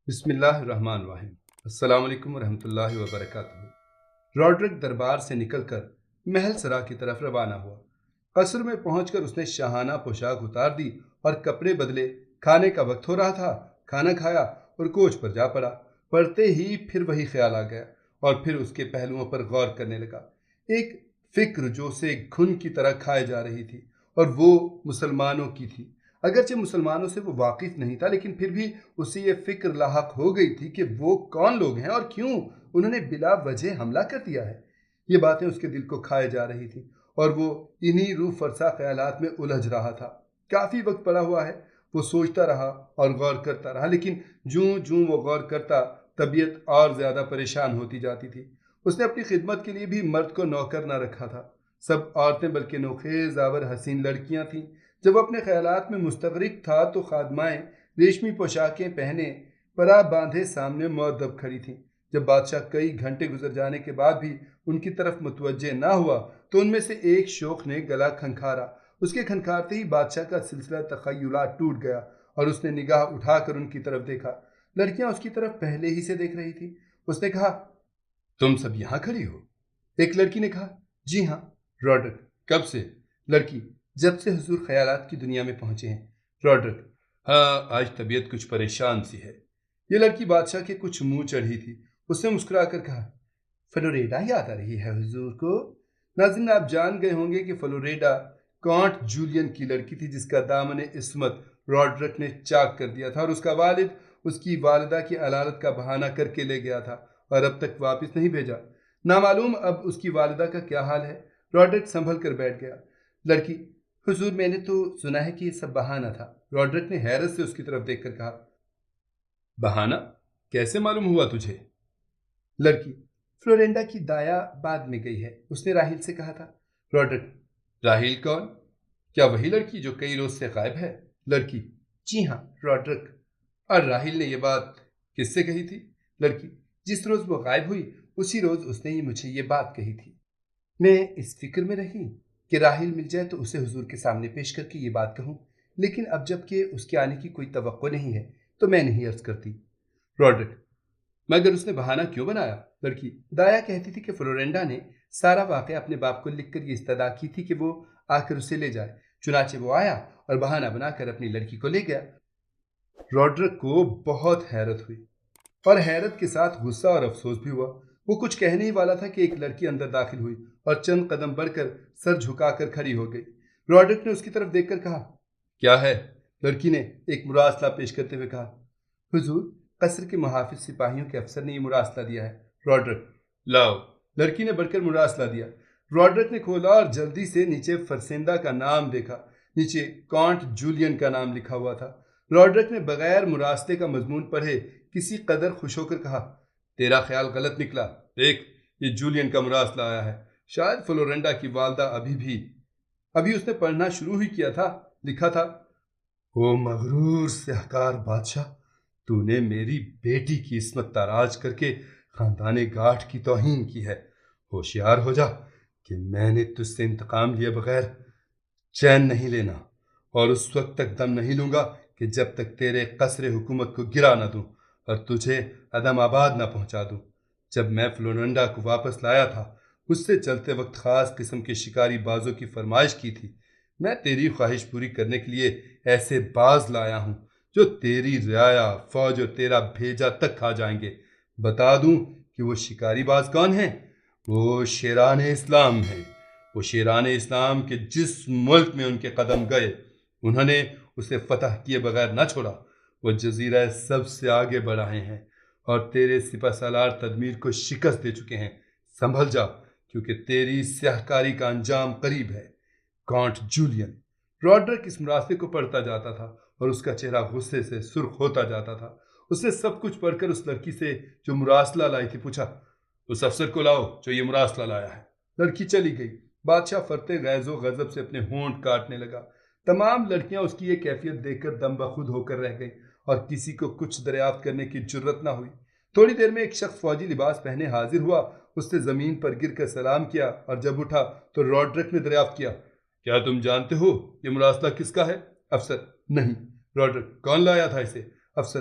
بسم اللہ الرحمن الرحیم۔ السلام علیکم ورحمۃ اللہ وبرکاتہ۔ راڈرک دربار سے نکل کر محل سرا کی طرف روانہ ہوا۔ قصر میں پہنچ کر اس نے شاہانہ پوشاک اتار دی اور کپڑے بدلے۔ کھانے کا وقت ہو رہا تھا، کھانا کھایا اور کوچ پر جا پڑا۔ پڑھتے ہی پھر وہی خیال آ گیا اور پھر اس کے پہلوؤں پر غور کرنے لگا۔ ایک فکر جو اسے گھن کی طرح کھائے جا رہی تھی اور وہ مسلمانوں کی تھی۔ اگرچہ مسلمانوں سے وہ واقف نہیں تھا، لیکن پھر بھی اسے یہ فکر لاحق ہو گئی تھی کہ وہ کون لوگ ہیں اور کیوں انہوں نے بلا وجہ حملہ کر دیا ہے۔ یہ باتیں اس کے دل کو کھائے جا رہی تھیں اور وہ انہی روح فرسا خیالات میں الجھ رہا تھا۔ کافی وقت پڑا ہوا ہے، وہ سوچتا رہا اور غور کرتا رہا، لیکن جوں جوں وہ غور کرتا طبیعت اور زیادہ پریشان ہوتی جاتی تھی۔ اس نے اپنی خدمت کے لیے بھی مرد کو نوکر نہ رکھا تھا۔ سب عورتیں بلکہ نوخیز آور حسین لڑکیاں تھیں۔ جب وہ اپنے خیالات میں مستغرق تھا تو خادمائیں ریشمی پوشاکیں پہنے پرا باندھے سامنے مؤدب کھڑی تھیں۔ جب بادشاہ کئی گھنٹے گزر جانے کے بعد بھی ان کی طرف متوجہ نہ ہوا تو ان میں سے ایک شوخ نے گلا کھنکھارا۔ اس کے کھنکھارتے ہی بادشاہ کا سلسلہ تخیلات ٹوٹ گیا اور اس نے نگاہ اٹھا کر ان کی طرف دیکھا۔ لڑکیاں اس کی طرف پہلے ہی سے دیکھ رہی تھی۔ اس نے کہا، تم سب یہاں کھڑی ہو؟ ایک لڑکی نے کہا، جی ہاں۔ راڈرک، کب سے؟ لڑکی، جب سے حضور خیالات کی دنیا میں پہنچے ہیں۔ راڈرک، ہاں، آج طبیعت کچھ پریشان سی ہے۔ یہ لڑکی بادشاہ کے کچھ منہ چڑھی تھی۔ اس نے مسکرا کر کہا، فلوریڈا یاد آ رہی ہے حضور کو؟ ناظرین، آپ جان گئے ہوں گے کہ فلوریڈا کانٹ جولین کی لڑکی تھی جس کا دامن عصمت راڈرک نے چاک کر دیا تھا اور اس کا والد اس کی والدہ کی علالت کا بہانہ کر کے لے گیا تھا اور اب تک واپس نہیں بھیجا۔ نامعلوم اب اس کی والدہ کا کیا حال ہے۔ راڈرک سنبھل کر بیٹھ گیا۔ لڑکی، حضور میں نے تو سنا ہے کہ یہ سب بہانہ تھا۔ راڈرک نے حیرت سے اس کی طرف دیکھ کر کہا، بہانہ؟ کیسے معلوم ہوا تجھے؟ لڑکی، فلورینڈا کی دایا بعد میں گئی ہے، اس نے راہیل سے کہا تھا۔ راڈرک، راہیل کون؟ کیا وہی لڑکی جو کئی روز سے غائب ہے؟ لڑکی، جی ہاں۔ راڈرک، اور راہیل نے یہ بات کس سے کہی تھی؟ لڑکی، جس روز وہ غائب ہوئی اسی روز اس نے مجھے یہ بات کہی تھی۔ میں اس فکر میں رہی کہ راہیل مل جائے تو اسے حضور کے سامنے پیش کر کے یہ بات کہوں، لیکن اب جب کہ اس کے آنے کی کوئی توقع نہیں ہے تو میں نہیں عرض کرتی۔ راڈرک، مگر اس نے بہانہ کیوں بنایا؟ لڑکی، دایا کہتی تھی کہ فلورینڈا نے سارا واقعہ اپنے باپ کو لکھ کر یہ استدعا کی تھی کہ وہ آ کر اسے لے جائے، چنانچہ وہ آیا اور بہانہ بنا کر اپنی لڑکی کو لے گیا۔ راڈرک کو بہت حیرت ہوئی اور حیرت کے ساتھ غصہ اور افسوس بھی ہوا۔ وہ کچھ کہنے ہی والا تھا کہ ایک لڑکی اندر داخل ہوئی اور چند قدم بڑھ کر سر جھکا کر کھڑی ہو گئی۔ راڈرک نے اس کی طرف دیکھ کر کہا، کیا ہے؟ لڑکی نے ایک مراسلہ پیش کرتے ہوئے کہا، حضور، قصر کے محافظ سپاہیوں کے افسر نے یہ مراسلہ دیا ہے۔ راڈرک، لاؤ۔ لڑکی نے بڑھ کر مراسلہ دیا۔ راڈرک نے کھولا اور جلدی سے نیچے فرسیندا کا نام دیکھا۔ نیچے کانٹ جولین کا نام لکھا ہوا تھا۔ راڈرک نے بغیر مراسلے کا مضمون پڑھے کسی قدر خوش ہو کر کہا، تیرا خیال غلط نکلا۔ دیکھ، یہ جولین کا مراسلہ آیا ہے۔ شاید فلورینڈا کی والدہ ابھی اس نے پڑھنا شروع ہی کیا تھا۔ لکھا تھا، او مغرور سہکار بادشاہ، تو نے میری بیٹی کی عصمت تاراج کر کے خاندان گاٹھ کی توہین کی ہے۔ ہوشیار ہو جا کہ میں نے تجھ سے انتقام لیے بغیر چین نہیں لینا اور اس وقت تک دم نہیں لوں گا کہ جب تک تیرے قصر حکومت کو گرا نہ دوں اور تجھے عدم آباد نہ پہنچا دوں۔ جب میں فلورینڈا کو واپس لایا تھا اس سے چلتے وقت خاص قسم کے شکاری بازوں کی فرمائش کی تھی۔ میں تیری خواہش پوری کرنے کے لیے ایسے باز لایا ہوں جو تیری رعایا، فوج اور تیرا بھیجا تک کھا جائیں گے۔ بتا دوں کہ وہ شکاری باز کون ہیں؟ وہ شیران اسلام ہیں۔ وہ شیران اسلام کے جس ملک میں ان کے قدم گئے انہوں نے اسے فتح کیے بغیر نہ چھوڑا۔ وہ جزیرہ سب سے آگے بڑھ رہے ہیں اور تیرے سپہ سالار تدمیر کو شکست دے چکے ہیں۔ سنبھل جا کیونکہ تیری سیاہکاری کا انجام قریب ہے۔ Can't Julian. راڈرک اس مراسلے کو پڑھتا جاتا تھا اور اس کا چہرہ غصے سے سرخ ہوتا جاتا تھا۔ اس نے سب کچھ پڑھ کر اس لڑکی سے جو مراسلہ لائی تھی پوچھا، اس افسر کو لاؤ جو یہ مراسلہ لایا ہے۔ لڑکی چلی گئی۔ بادشاہ فرتے غیظ و غضب سے اپنے ہونٹ کاٹنے لگا۔ تمام لڑکیاں اس کی یہ کیفیت دیکھ کر دم بخود ہو کر رہ گئیں اور کسی کو کچھ دریافت کرنے کی جرت نہ ہوئی۔ تھوڑی دیر میں ایک شخص فوجی لباس پہنے حاضر ہوا۔ اس نے زمین پر گر کر سلام کیا اور جب اٹھا تو راڈرک نے دریافت کیا، کیا تم جانتے ہو یہ مراسلہ کس کا ہے؟ افسر، نہیں۔ راڈرک، کون لایا تھا اسے؟ افسر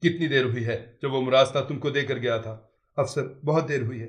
کتنی دیر ہوئی ہے جب وہ مراسلہ تم کو دے کر گیا تھا؟ افسر بہت دیر ہوئی ہے۔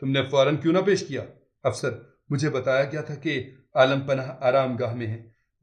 تم نے فوراً کیوں نہ پیش کیا؟ افسر مجھے بتایا گیا تھا کہ عالم پناہ آرام گاہ میں ہے۔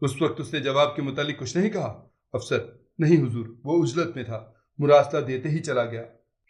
اس وقت اس نے جواب کے متعلق کچھ نہیں کہا؟ افسر نہیں حضور، وہ عجلت میں تھا، مراسلہ دیتے ہی چلا گیا۔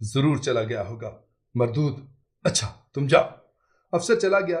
ضرور چلا گیا ہوگا، مردود۔ اچھا تم جاؤ۔ افسر چلا گیا۔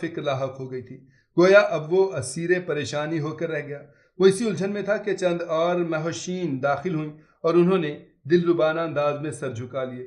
فکر لاحق ہو گئی تھی، گویا اب وہ اسیر پریشانی ہو کر رہ گیا۔ وہ اسی الجھن میں تھا کہ چند اور مہوشین داخل ہوئیں اور انہوں نے دل ربانہ انداز میں سر جھکا لیے۔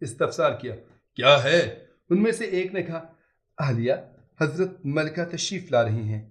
استفسار کیا، کیا ہے؟ ان میں سے ایک نے کہا، اہلیہ حضرت ملکہ تشریف لا رہی ہیں۔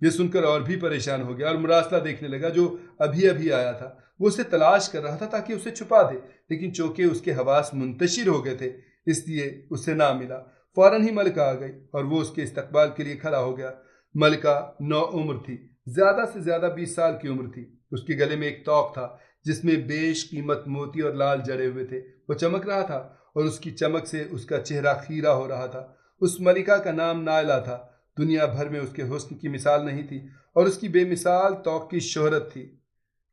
یہ سن کر اور بھی پریشان ہو گیا اور مراسلہ دیکھنے لگا جو ابھی ابھی آیا تھا۔ وہ اسے تلاش کر رہا تھا تاکہ اسے چھپا دے، لیکن چونکہ اس کے حواس منتشر ہو گئے تھے اس لیے اسے نہ ملا۔ فوراً ہی ملکہ آ گئی اور وہ اس کے استقبال کے لیے کھڑا ہو گیا۔ ملکہ نو عمر تھی، زیادہ سے زیادہ 20 سال کی عمر تھی۔ اس کے گلے میں ایک توق تھا جس میں بیش قیمت موتی اور لال جڑے ہوئے تھے، وہ چمک رہا تھا اور اس کی چمک سے اس کا چہرہ خیرہ ہو رہا تھا۔ اس ملکہ کا نام نائلہ تھا۔ دنیا بھر میں اس کے حسن کی مثال نہیں تھی اور اس کی بے مثال توق کی شہرت تھی۔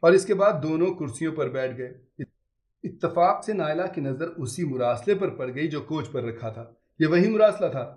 اور اس کے بعد دونوں کرسیوں پر بیٹھ گئے۔ اتفاق سے نائلہ کی نظر اسی مراسلے پر پڑ گئی جو کوچ پر رکھا تھا۔ یہ وہی مراسلہ تھا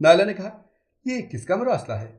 نائلہ نے کہا، یہ کس کا مراسلہ ہے؟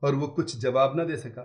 اور وہ کچھ جواب نہ دے سکا۔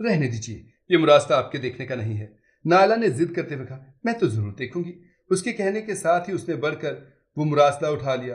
رہنے دیجیے، یہ مراسلہ آپ کے دیکھنے کا نہیں ہے۔ نائلہ نے ضد کرتے ہوئے کہا، میں تو ضرور دیکھوں گی۔ اس کے کہنے کے ساتھ ہی اس نے بڑھ کر وہ مراسلہ اٹھا لیا۔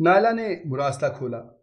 نائلہ نے مراسلہ کھولا۔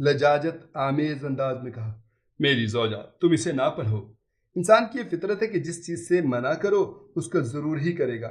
لجاجت آمیز انداز میں کہا، میری زوجہ تم اسے نہ پڑھو۔ انسان کی یہ فطرت ہے کہ جس چیز سے منع کرو اس کو ضرور ہی کرے گا،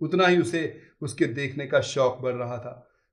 اتنا ہی اسے اس کے دیکھنے کا شوق بڑھ رہا تھا۔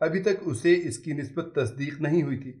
ابھی تک اسے اس کی نسبت تصدیق نہیں ہوئی تھی۔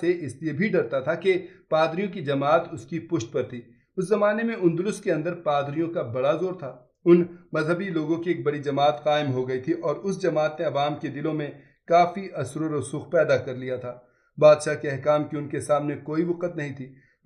سے اس لیے بھی ڈرتا تھا کہ پادریوں کی جماعت اس کی پشت پر تھی۔ اس زمانے میں اندلس کے اندر پادریوں کا بڑا زور تھا۔ ان مذہبی لوگوں کی ایک بڑی جماعت قائم ہو گئی تھی اور اس جماعت نے عوام کے دلوں میں کافی اثر و رسوخ پیدا کر لیا تھا۔ بادشاہ کے احکام کی ان کے سامنے کوئی وقت نہیں تھی۔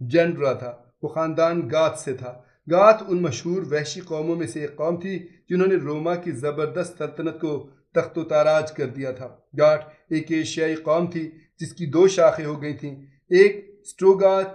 جنڈرا تھا۔ وہ خاندان گات سے تھا۔ گات ان مشہور وحشی قوموں میں سے ایک قوم تھی جنہوں نے روما کی زبردست سلطنت کو تخت و تاراج کر دیا تھا۔ گاٹ ایک ایشیائی قوم تھی جس کی دو شاخیں ہو گئی تھیں، ایک اسٹروگات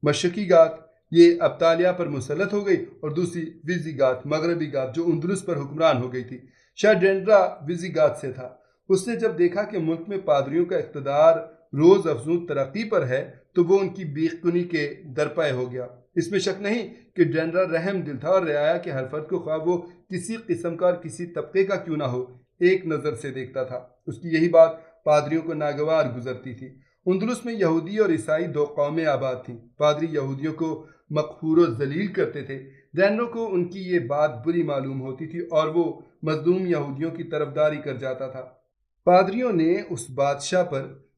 مشرقی گات، یہ ابطالیہ پر مسلط ہو گئی، اور دوسری ویزی گات مغربی گات جو اندلس پر حکمران ہو گئی تھی۔ شاہ ڈینڈرا ویزی گات سے تھا۔ اس نے جب دیکھا کہ ملک میں پادریوں کا اقتدار روز افزوں ترقی پر ہے تو وہ ان کی بیخ کنی کے درپے ہو گیا۔ اس میں شک نہیں کہ ڈینڈرا رحم دل تھا اور رعایا کے ہر فرد کو خواہ وہ کسی قسم کا اور کسی طبقے کا کیوں نہ ہو ایک نظر سے دیکھتا تھا۔ اس کی یہی بات پادریوں کو ناگوار گزرتی تھی۔ اندلس میں یہودی اور عیسائی دو قومیں آباد تھیں۔ پادری یہودیوں کو مقہور و ذلیل کرتے تھے۔ ڈینڈرا کو ان کی یہ بات بری معلوم ہوتی تھی اور وہ مظلوم یہودیوں کی طرفداری کر جاتا تھا۔ پادریوں نے اس بادشاہ پر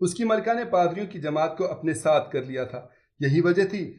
اس کی ملکہ نے پادریوں کی جماعت کو اپنے ساتھ کر لیا تھا۔ یہی وجہ تھی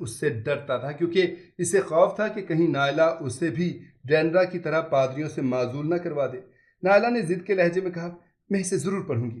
اس سے ڈرتا تھا، کیونکہ اسے خوف تھا کہ کہیں نائلہ اسے بھی ڈینڈرا کی طرح پادریوں سے معزول نہ کروا دے۔ نائلہ نے ضد کے لہجے میں کہا، میں اسے ضرور پڑھوں گی۔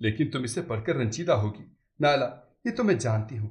لیکن تم اسے پڑھ کر رنجیدہ ہوگی۔ نائلہ یہ تو میں جانتی ہوں۔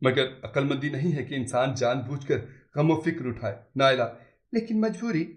مگر عقل مندی نہیں ہے کہ انسان جان بوجھ کر غم و فکر اٹھائے۔ نائلہ لیکن مجبوری۔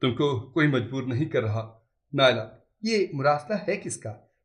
تم کو کوئی مجبور نہیں کر رہا۔ نائلہ یہ مراسلہ ہے کس کا؟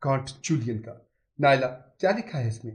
کانٹ جولین کا۔ نائلہ کیا لکھا ہے اس میں؟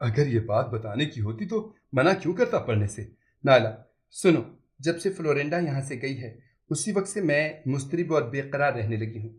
اگر یہ بات بتانے کی ہوتی تو منع کیوں کرتا پڑھنے سے؟ نائلہ سنو، جب سے فلورینڈا یہاں سے گئی ہے اسی وقت سے میں مضطرب اور بے قرار رہنے لگی ہوں۔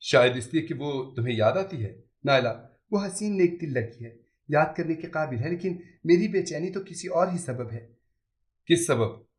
شاید اس لیے کہ وہ تمہیں یاد آتی ہے۔ نائلہ وہ حسین نیک دل لڑکی ہے، یاد کرنے کے قابل ہے، لیکن میری بے چینی تو کسی اور ہی سبب ہے۔ کس سبب؟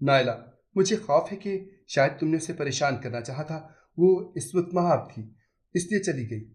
نائلہ مجھے خوف ہے کہ شاید تم نے اسے پریشان کرنا چاہا تھا، وہ اس وقت محاب تھی اس لیے چلی گئی۔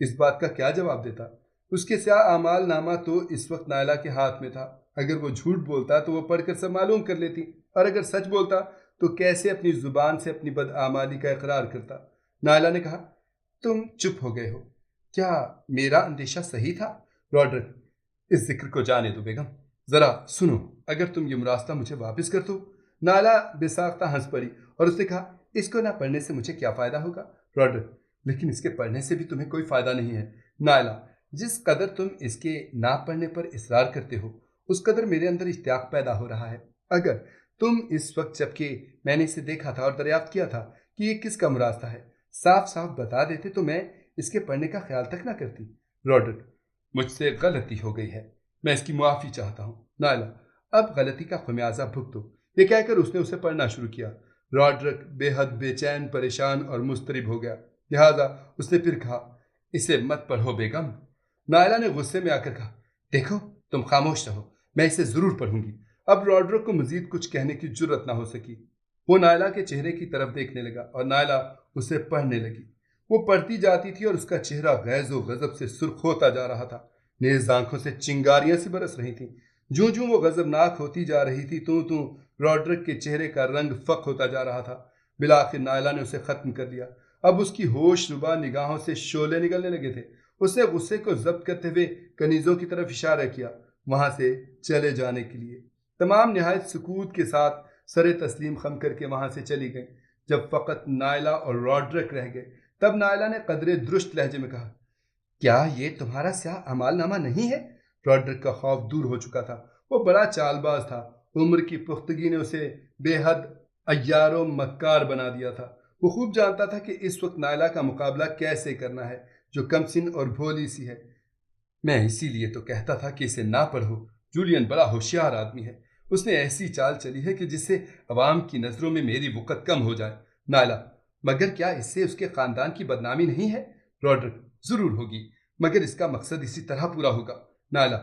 اس بات کا کیا جواب دیتا؟ اس کے سیاہ اعمال نامہ تو اس وقت نائلہ کے ہاتھ میں تھا۔ اگر وہ جھوٹ بولتا تو وہ پڑھ کر سب معلوم کر لیتی۔ اور اگر سچ بولتا تو کیسے اپنی زبان سے اپنی بدعمالی کا اقرار کرتا؟ نائلہ نے کہا، تم چپ ہو گئے ہو، کیا میرا اندیشہ صحیح تھا؟ روڈرک، اس ذکر کو جانے دو بیگم، ذرا سنو، اگر تم یہ مراسلہ مجھے واپس کر دو۔ نائلہ بے ساختہ ہنس پڑی اور اس نے کہا، اس کو نہ پڑھنے سے مجھے کیا فائدہ ہوگا؟ روڈرک، لیکن اس کے پڑھنے سے بھی تمہیں کوئی فائدہ نہیں ہے۔ نائلہ، جس قدر تم اس کے نہ پڑھنے پر اصرار کرتے ہو اس قدر میرے اندر اشتیاق پیدا ہو رہا ہے۔ اگر تم اس وقت جبکہ میں نے اسے دیکھا تھا اور دریافت کیا تھا کہ یہ کس کا مراسلہ ہے صاف صاف بتا دیتے تو میں اس کے پڑھنے کا خیال تک نہ کرتی۔ روڈرک، مجھ سے غلطی ہو گئی ہے، میں اس کی معافی چاہتا ہوں۔ نائلہ، اب غلطی کا خمیازہ بھگتو، یہ کہہ کر اس نے اسے پڑھنا شروع کیا۔ روڈرک بے حد بے چین، پریشان اور مضطرب ہو گیا، لہذا اس نے پھر کہا، اسے مت پڑھو بیگم۔ نائلہ نے غصے میں آ کر کہا، دیکھو تم خاموش رہو، میں اسے ضرور پڑھوں گی۔ اب روڈرک کو مزید کچھ کہنے کی جرت نہ ہو سکی، وہ نائلہ کے چہرے کی طرف دیکھنے لگا اور نائلہ اسے پڑھنے لگی۔ وہ پڑھتی جاتی تھی اور اس کا چہرہ غیظ و غضب سے سرخ ہوتا جا رہا تھا، نیز آنکھوں سے چنگاریاں سی برس رہی تھیں۔ جوں جوں وہ غضبناک ہوتی جا رہی تھی توں روڈرک کے چہرے کا رنگ فق ہوتا جا رہا تھا۔ بالآخر نائلہ نے اسے ختم کر دیا۔ اب اس کی ہوش ربا نگاہوں سے شعلے نکلنے لگے تھے۔ اس نے غصے کو ضبط کرتے ہوئے کنیزوں کی طرف اشارہ کیا وہاں سے چلے جانے کے لیے۔ تمام نہایت سکوت کے ساتھ سر تسلیم خم کر کے وہاں سے چلی گئیں۔ جب فقط نائلہ اور روڈرک رہ گئے تب نائلہ نے قدرے درشت لہجے میں کہا، کیا یہ تمہارا سیاہ اعمال نامہ نہیں ہے؟ روڈرک کا خوف دور ہو چکا تھا، وہ بڑا چال باز تھا، عمر کی پختگی نے اسے بے حد عیار و مکار بنا دیا تھا۔ وہ خوب جانتا تھا کہ اس وقت نائلہ کا مقابلہ کیسے کرنا ہے جو کم سن اور بھولی سی ہے۔ میں اسی لیے تو کہتا تھا کہ اسے نہ پڑھو، جولین بڑا ہوشیار آدمی ہے، اس نے ایسی چال چلی ہے کہ جس سے عوام کی نظروں میں میری وقت کم ہو جائے۔ نائلہ، مگر کیا اس سے اس کے خاندان کی بدنامی نہیں ہے؟ روڈرک، ضرور ہوگی، مگر اس کا مقصد اسی طرح پورا ہوگا۔ نائلہ،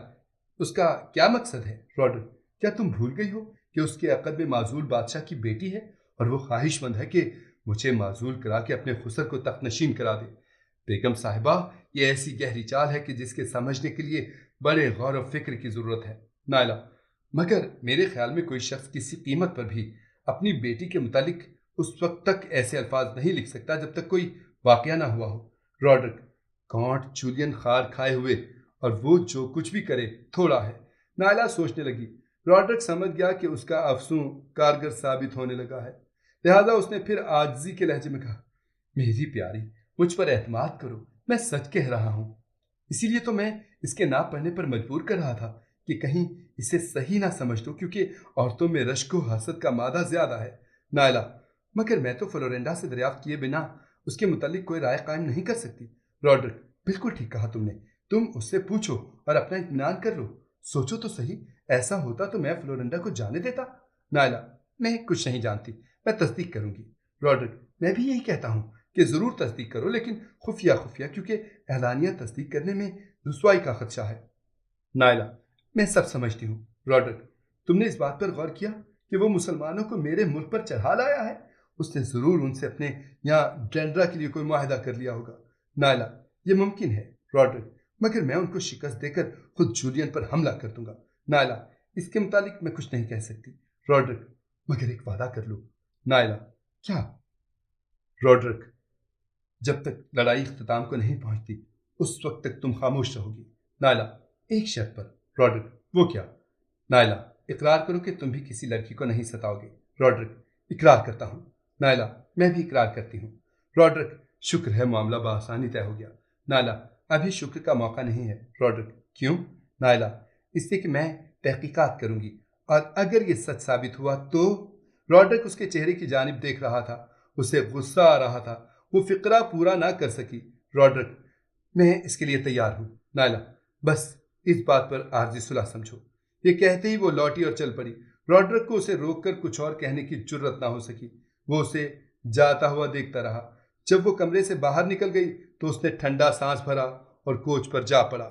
اس کا کیا مقصد ہے؟ روڈرک، کیا تم بھول گئی ہو کہ اس کے عقد میں معزول بادشاہ کی بیٹی ہے اور وہ خواہش مند ہے کہ مجھے معزول کرا کے اپنے خسر کو تخت نشین کرا دے؟ بیگم صاحبہ، یہ ایسی گہری چال ہے کہ جس کے سمجھنے کے لیے بڑے غور و فکر کی ضرورت ہے۔ نائلہ، مگر میرے خیال میں کوئی شخص کسی قیمت پر بھی اپنی بیٹی کے متعلق اس وقت تک ایسے الفاظ نہیں لکھ سکتا جب تک کوئی واقعہ نہ ہوا ہو۔ روڈرک، کانٹ جولین خار کھائے ہوئے اور وہ جو کچھ بھی کرے تھوڑا ہے۔ نائلہ سوچنے لگی۔ روڈرک سمجھ گیا کہ اس کا افسوں کارگر ثابت ہونے لگا ہے، لہذا اس نے پھر عاجزی کے لہجے میں کہا، میری پیاری، مجھ پر اعتماد کرو، میں سچ کہہ رہا ہوں، اسی لیے تو میں اس کے نہ پڑھنے پر مجبور کر رہا تھا کہ کہیں اسے صحیح نہ سمجھ دو، کیونکہ عورتوں میں رشک و حسد کا مادہ زیادہ ہے۔ نائلہ، مگر میں تو فلورینڈا سے دریافت کیے بنا اس کے متعلق کوئی رائے قائم نہیں کر سکتی۔ روڈرک، بالکل ٹھیک کہا تم نے، تم اس سے پوچھو اور اپنا اطمینان کر لو، سوچو تو صحیح، ایسا ہوتا تو میں فلورینڈا کو جانے دیتا؟ نائلہ، میں کچھ نہیں جانتی، میں تصدیق کروں گی۔ روڈرک، میں بھی یہی کہتا ہوں کہ ضرور تصدیق کرو، لیکن خفیہ خفیہ، کیونکہ اعلانیہ تصدیق کرنے میں رسوائی کا خدشہ ہے۔ نائلہ، میں سب سمجھتی ہوں۔ روڈرک، تم نے اس بات پر غور کیا کہ وہ مسلمانوں کو میرے ملک پر چڑھا لایا ہے؟ اس نے ضرور ان سے اپنے یہاں ڈینڈرا کے لیے کوئی معاہدہ کر لیا ہوگا۔ نائلہ، یہ ممکن ہے روڈرک، مگر میں ان کو شکست دے کر خود جولین پر حملہ کر دوں گا۔ نائلہ، اس کے متعلق میں کچھ نہیں کہہ سکتی۔ روڈرک، مگر ایک وعدہ کر لو۔ نائلہ، کیا؟ روڈرک، جب تک لڑائی اختتام کو نہیں پہنچتی اس وقت تک تم خاموش رہو گی۔ نائلہ، ایک شرط پر۔ روڈرک، وہ کیا؟ نائلہ، اقرار کرو کہ تم بھی کسی لڑکی کو نہیں ستاؤ گے۔ روڈرک، اقرار کرتا ہوں۔ نائلہ، میں بھی اقرار کرتی ہوں۔ روڈرک، شکر ہے معاملہ بآسانی طے ہو گیا۔ نائلہ، ابھی شکر کا موقع نہیں ہے۔ روڈرک، کیوں؟ نائلہ، اس لیے کہ میں تحقیقات کروں گی اور اگر یہ سچ ثابت ہوا تو۔ روڈرک اس کے چہرے کی جانب دیکھ رہا تھا، اسے غصہ آ رہا تھا، وہ فقرہ پورا نہ کر سکی۔ روڈرک، میں اس کے لیے تیار ہوں۔ نائلہ، بس اس بات پر عارضی صلح سمجھو۔ یہ کہتے ہی وہ لوٹی اور چل پڑی۔ روڈرک کو اسے روک کر کچھ اور کہنے کی جرت نہ ہو سکی، وہ اسے جاتا ہوا دیکھتا رہا۔ جب وہ کمرے سے باہر نکل گئی تو اس نے ٹھنڈا سانس بھرا اور کوچ پر جا پڑا۔